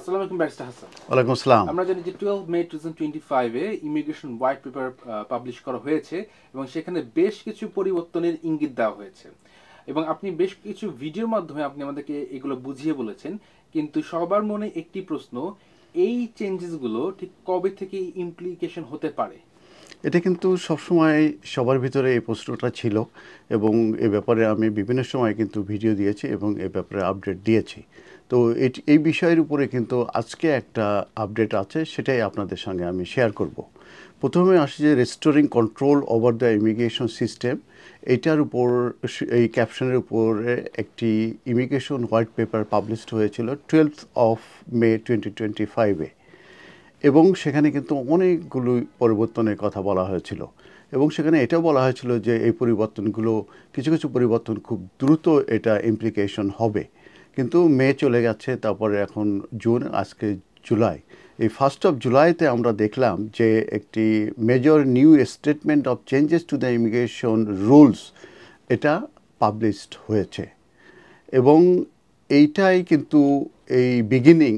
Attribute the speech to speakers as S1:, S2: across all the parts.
S1: আসসালামু আলাইকুম ব্যারিস্টার হাসান।
S2: ওয়ালাইকুম আসসালাম।
S1: আমরা জানি যে 12 মে 2025 এ ইমিগ্রেশন হোয়াইট পেপার পাবলিশ করা হয়েছে এবং সেখানে বেশ কিছু পরিবর্তনের ইঙ্গিত দেওয়া হয়েছে এবং আপনি বেশ কিছু ভিডিওর মাধ্যমে আপনি আমাদেরকে এগুলো বুঝিয়ে বলেছেন, কিন্তু সবার মনে একটি প্রশ্ন, এই চেঞ্জেসগুলো ঠিক কবে থেকে ইমপ্লিকেশন হতে পারে?
S2: এটা কিন্তু সবসময় সবার ভিতরে এই প্রশ্নটা ছিল এবং এ ব্যাপারে আমি বিভিন্ন সময় কিন্তু ভিডিও দিয়েছি এবং এ ব্যাপারে আপডেট দিয়েছি। তো এই বিষয়ের উপরে কিন্তু আজকে একটা আপডেট আছে, সেটাই আপনাদের সঙ্গে আমি শেয়ার করব। প্রথমে আসি যে restoring control over the immigration system, এইটার উপর এই ক্যাপশনের উপরে একটি ইমিগ্রেশন হোয়াইট পেপার পাবলিশড হয়েছিল 12 মে 2025-এ এবং সেখানে কিন্তু অনেকগুলো পরিবর্তনের কথা বলা হয়েছিল এবং সেখানে এটাও বলা হয়েছিল যে এই পরিবর্তনগুলো কিছু কিছু পরিবর্তন খুব দ্রুত এটা ইমপ্লিকেশন হবে। কিন্তু মে চলে গেছে, তারপরে এখন জুন, আজকে জুলাই। এই 1 জুলাইতে আমরা দেখলাম যে একটি major new statement of changes to the immigration rules এটা পাবলিশড হয়েছে এবং এইটাই কিন্তু এই beginning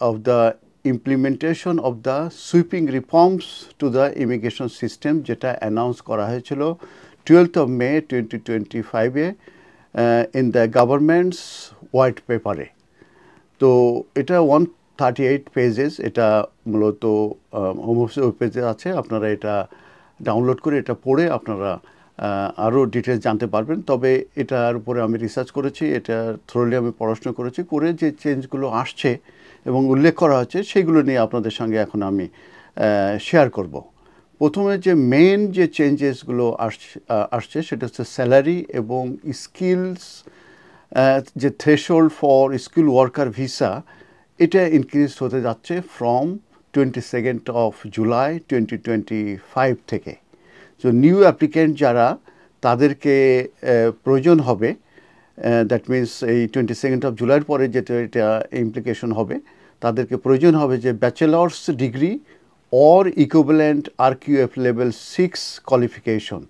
S2: of the implementation of the sweeping reforms to the immigration system যেটা অ্যানাউন্স করা হয়েছিল 12 মে 2025-এ ইন দ্য গভর্নমেন্টস হোয়াইট পেপারে। তো এটা 138 পেজেস, এটা মূলত হোম অফিসের পেজে আছে, আপনারা এটা ডাউনলোড করে এটা পড়ে আপনারা আরও ডিটেলস জানতে পারবেন। তবে এটার উপরে আমি রিসার্চ করেছি, এটা থ্রোলি আমি পড়াশোনা করেছি, করে যে চেঞ্জগুলো আসছে এবং উল্লেখ করা হচ্ছে সেগুলো নিয়ে আপনাদের সঙ্গে এখন আমি শেয়ার করব। প্রথমে যে মেন যে চেঞ্জেসগুলো আসছে সেটা হচ্ছে স্যালারি এবং স্কিলস, যে threshold for skill worker visa এটা ইনক্রিজ হতে যাচ্ছে ফ্রম 22 জুলাই 2025 থেকে। সো নিউ অ্যাপ্লিক্যান্ট যারা, তাদেরকে প্রয়োজন হবে, দ্যাট মিনস এই 22 জুলাইয়ের পরে যেটা এটা ইমপ্লিকেশন হবে, তাদেরকে প্রয়োজন হবে যে bachelor's degree or equivalent RQF level 6 qualification.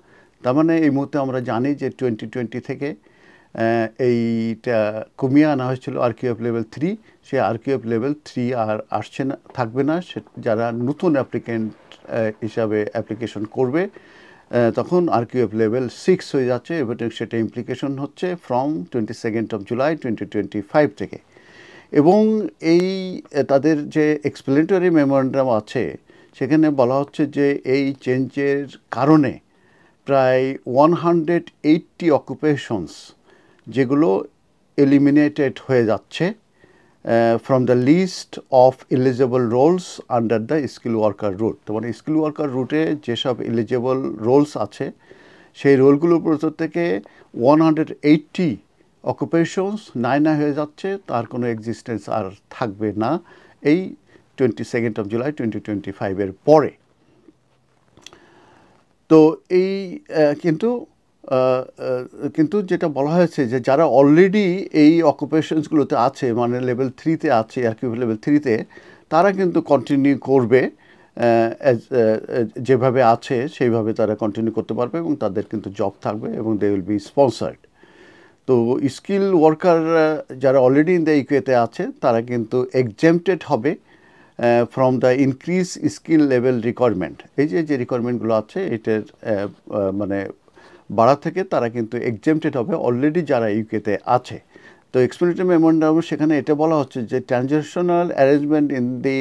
S2: তার মানে এই মুহূর্তে আমরা জানি যে 2020 থেকে এইটা কমিয়ে আনা হয়েছিল RQF লেভেল 3, সে RQF লেভেল 3 আর আসছে না, থাকবে না। যারা নতুন অ্যাপ্লিক্যান্ট হিসাবে অ্যাপ্লিকেশন করবে তখন RQF লেভেল 6 হয়ে যাচ্ছে এবং সেটা ইমপ্লিকেশন হচ্ছে ফ্রম 22 জুলাই 2025 থেকে। এবং এই তাদের যে এক্সপ্লেনেটরি মেমোরেন্ডাম আছে সেখানে বলা হচ্ছে যে এই চেঞ্জের কারণে প্রায় 180 অকুপেশনস যেগুলো এলিমিনেটেড হয়ে যাচ্ছে from the list of eligible roles under the skill worker route. তো মানে স্কিল ওয়ার্কার রুটে যেসব এলিজেবল রোলস আছে সেই রোলগুলোর ভিতর থেকে 180 অকুপেশনস নাই হয়ে যাচ্ছে, তার কোনো এক্সিস্টেন্স আর থাকবে না এই 22 জুলাই 2025-এর পরে। তো এই কিন্তু যেটা বলা হয়েছে যে যারা অলরেডি এই অকুপেশনসগুলোতে আছে, মানে লেভেল 3-তে আছে, RQF লেভেল 3-তে, তারা কিন্তু কন্টিনিউ করবে, যেভাবে আছে সেইভাবে তারা কন্টিনিউ করতে পারবে এবং তাদের কিন্তু জব থাকবে এবং দে উইল বি স্পন্সার্ড। তো স্কিল ওয়ার্কার যারা অলরেডি ইন দ্য ইউকেতে আছে তারা কিন্তু এক্সেম্পটেড হবে from the increase skill level requirement. এই যে রিকোয়ারমেন্টগুলো আছে এটার মানে বাড়া থেকে তারা কিন্তু এক্সেম্পটেড হবে অলরেডি যারা ইউকেতে আছে। তো এক্সপ্লেনেটরি মেমোরেন্ডাম সেখানে এটা বলা হচ্ছে যে transitional arrangement in the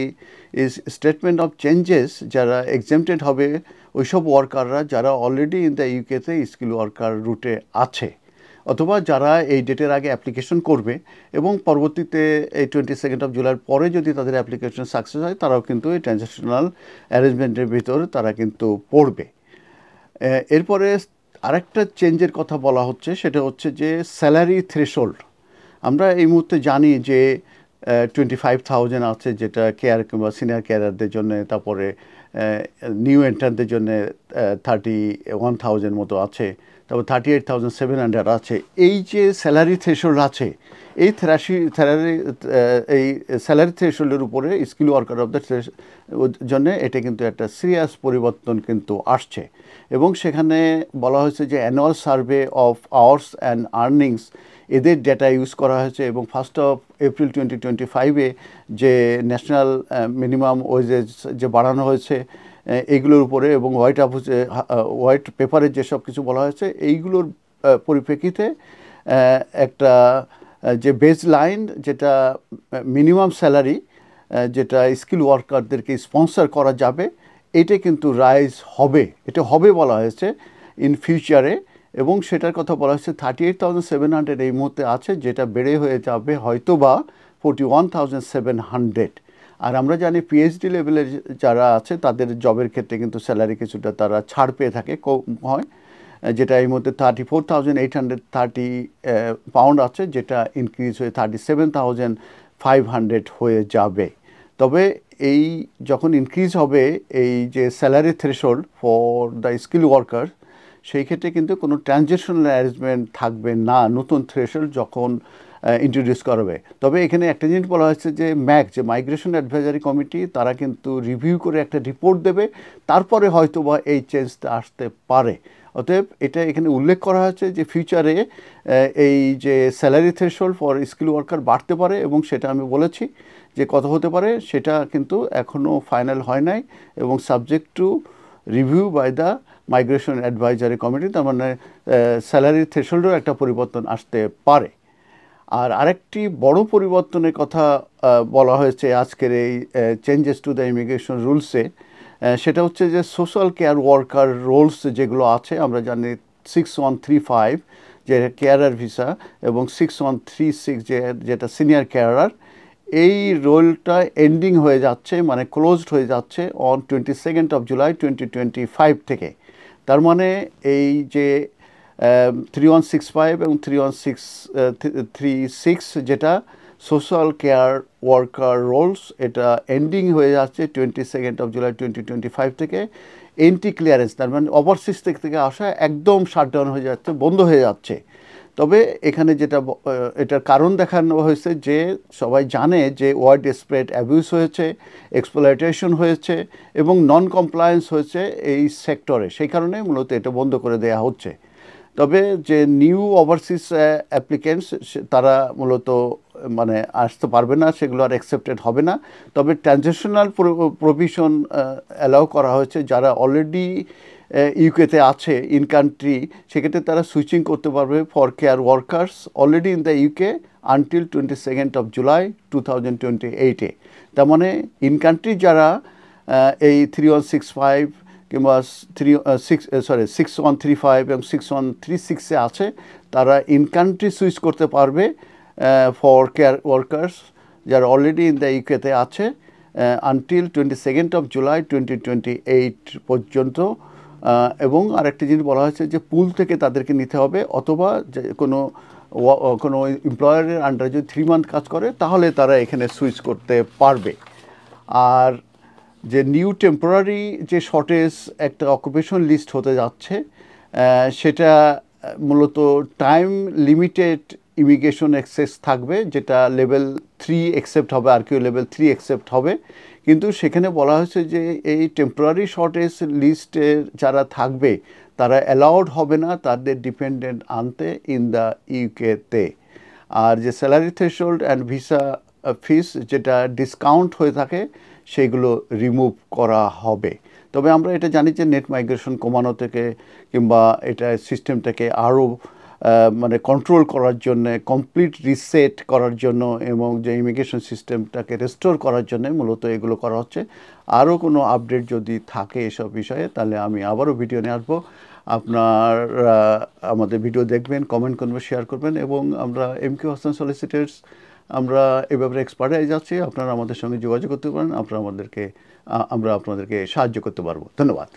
S2: is statement of changes, যারা এক্সেম্পটেড হবে ওইসব ওয়ার্কাররা যারা অলরেডি ইন দ্য ইউকেতে স্কিল ওয়ার্কার রুটে আছে অথবা যারা এই ডেটের আগে অ্যাপ্লিকেশন করবে এবং পরবর্তীতে এই 22 জুলাইয়ের পরে যদি তাদের অ্যাপ্লিকেশন সাকসেস হয় তারাও কিন্তু এই ট্রানজিশনাল অ্যারেঞ্জমেন্টের ভিতর তারা কিন্তু পড়বে। এরপরে আরেকটা চেঞ্জের কথা বলা হচ্ছে, সেটা হচ্ছে যে স্যালারি থ্রেশহোল্ড। আমরা এই মুহূর্তে জানি যে 25,000 আছে যেটা কেয়ার কিংবা সিনিয়র কেয়ারারদের জন্য, তারপরে নিউ এন্ট্রান্টদের জন্য 31,000 মতো আছে, তারপর 38,700 আছে। এই যে স্যালারি থ্রেশহোল্ড আছে, এই স্যালারি থ্রেশহোল্ডের উপরে স্কিল ওয়ার্কার অফ দ্য জন্য এটা কিন্তু একটা সিরিয়াস পরিবর্তন কিন্তু আসছে এবং সেখানে বলা হয়েছে যে annual survey of hours and earnings এদের ডেটা ইউজ করা হয়েছে এবং 1 এপ্রিল 2025-এ যে ন্যাশনাল মিনিমাম ওয়েজেস যে বাড়ানো হয়েছে এইগুলোর উপরে এবং হোয়াইট পেপারে যেসব কিছু বলা হয়েছে এইগুলোর পরিপ্রেক্ষিতে একটা যে বেস লাইন যেটা মিনিমাম স্যালারি যেটা স্কিল ওয়ার্কারদেরকে স্পন্সর করা যাবে এটা কিন্তু রাইজ হবে, এটা হবে বলা হয়েছে ইন ফিউচারে, এবং সেটার কথা বলা হয়েছে 38,700 এই মুহূর্তে আছে, যেটা বেড়ে হয়ে যাবে হয়তো বা 41,700। আর আমরা জানি পিএইচডি লেভেলের যারা আছে তাদের জবের ক্ষেত্রে কিন্তু স্যালারি কিছুটা তারা ছাড় পেয়ে থাকে, কম হয়, যেটা এই মধ্যে 34,830 পাউন্ড আছে, যেটা ইনক্রিজ হয়ে 37,500 হয়ে যাবে। তবে এই যখন ইনক্রিজ হবে এই যে salary threshold for the skill worker, সেই ক্ষেত্রে কিন্তু কোনো ট্রানজিশনাল অ্যারেঞ্জমেন্ট থাকবে না নতুন থ্রেশহোল্ড যখন ইন্ট্রোডিউস করবে। তবে এখানে একটা জিনিস বলা হয়েছে যে যে মাইগ্রেশন অ্যাডভাইজারি কমিটি, তারা কিন্তু রিভিউ করে একটা রিপোর্ট দেবে, তারপরে হয়তো বা এই চেঞ্জটা আসতে পারে। অতএব এটা এখানে উল্লেখ করা হয়েছে যে ফিউচারে এই যে salary threshold for skill worker বাড়তে পারে, এবং সেটা আমি বলেছি যে কত হতে পারে সেটা কিন্তু এখনও ফাইনাল হয় নাই এবং subject to review by the Migration Advisory Committee. তার মানে স্যালারি থ্রেশহোল্ডেও একটা পরিবর্তন আসতে পারে। আর আরেকটি বড় পরিবর্তনের কথা বলা হয়েছে আজকের এই চেঞ্জেস টু দ্য ইমিগ্রেশন রুলসে, সেটা হচ্ছে যে সোশ্যাল কেয়ার ওয়ার্কার রোলস যেগুলো আছে, আমরা জানি 6135 যে কেয়ারার ভিসা এবং 6136 যেটা সিনিয়র কেয়ারার, এই রোলটা এন্ডিং হয়ে যাচ্ছে, মানে ক্লোজড হয়ে যাচ্ছে অন 22 জুলাই 2025 থেকে। তার মানে এই যে 3165 এবং 3136 যেটা সোশ্যাল কেয়ার ওয়ার্কার রোলস, এটা এন্ডিং হয়ে যাচ্ছে 22 জুলাই 2025 থেকে। এন্ট্রি ক্লিয়ারেন্স, তার মানে ওভারসিজ থেকে আসা একদম শাটডাউন হয়ে যাচ্ছে, বন্ধ হয়ে যাচ্ছে। তবে এখানে যেটা এটার কারণ দেখানো হয়েছে যে সবাই জানে যে ওয়াইড স্প্রেড অ্যাবিউজ হয়েছে, এক্সপ্লয়টেশন হয়েছে এবং নন কমপ্লায়েন্স হয়েছে এই সেক্টরে, সেই কারণে মূলত এটা বন্ধ করে দেওয়া হচ্ছে। তবে যে নিউ ওভারসিজ অ্যাপ্লিকেন্টস তারা মূলত মানে আসতে পারবে না, সেগুলো আর অ্যাকসেপ্টেড হবে না। তবে ট্রানজিশনাল প্রভিশন অ্যালাউ করা হয়েছে, যারা অলরেডি ইউকেতে আছে ইন কান্ট্রি, সেক্ষেত্রে তারা সুইচিং করতে পারবে for care workers already in the UK until 22 July 2028-এ। তার মানে ইন কান্ট্রি যারা এই 3165 কিংবা 6135 এবং 6136-এ আছে, তারা ইন কান্ট্রি সুইচ করতে পারবে ফর কেয়ার ওয়ার্কার্স যারা অলরেডি ইন দ্য ইউকেতে আছে আনটিল 22 জুলাই 2028 পর্যন্ত। এবং আরেকটি জিনিস বলা হয়েছে যে পুল থেকে তাদেরকে নিতে হবে, অথবা যে কোনো এমপ্লয়ারের আন্ডারে যদি 3 মান্থ কাজ করে তাহলে তারা এখানে সুইচ করতে পারবে। আর যে নিউ টেম্পোরারি যে শর্টেজ একটা অকুপেশন লিস্ট হতে যাচ্ছে, সেটা মূলত টাইম লিমিটেড ইমিগ্রেশন অ্যাক্সেস থাকবে, যেটা লেভেল 3 অ্যাকসেপ্ট হবে, আর কেউ লেভেল 3 অ্যাকসেপ্ট হবে। কিন্তু সেখানে বলা হয়েছে যে এই টেম্পোরারি শর্টেজ লিস্টের যারা থাকবে তারা অ্যালাউড হবে না তাদের ডিপেন্ডেন্ট আনতে ইন দ্য ইউকেতে। আর যে স্যালারি থ্রেশহোল্ড অ্যান্ড ভিসা ফিস যেটা ডিসকাউন্ট হয়ে থাকে সেগুলো রিমুভ করা হবে। তবে আমরা এটা জানি যে নেট মাইগ্রেশন কমানো থেকে কিংবা এটা সিস্টেমটাকে আরও মানে কন্ট্রোল করার জন্য, কমপ্লিট রিসেট করার জন্য এবং যে ইমিগ্রেশন সিস্টেমটাকে রেস্টোর করার জন্য মূলত এগুলো করা হচ্ছে। আরও কোনো আপডেট যদি থাকে এসব বিষয়ে তাহলে আমি আবারও ভিডিও নিয়ে আসবো। আপনারা আমাদের ভিডিও দেখবেন, কমেন্ট করবেন, শেয়ার করবেন এবং আমরা MQ হাসান সলিসিটরস আমরা এ ব্যাপারে এক্সপার্ট হয়ে যাচ্ছি। আপনারা আমাদের সঙ্গে যোগাযোগ করতে পারেন, আমরা আপনাদেরকে সাহায্য করতে পারবো। ধন্যবাদ।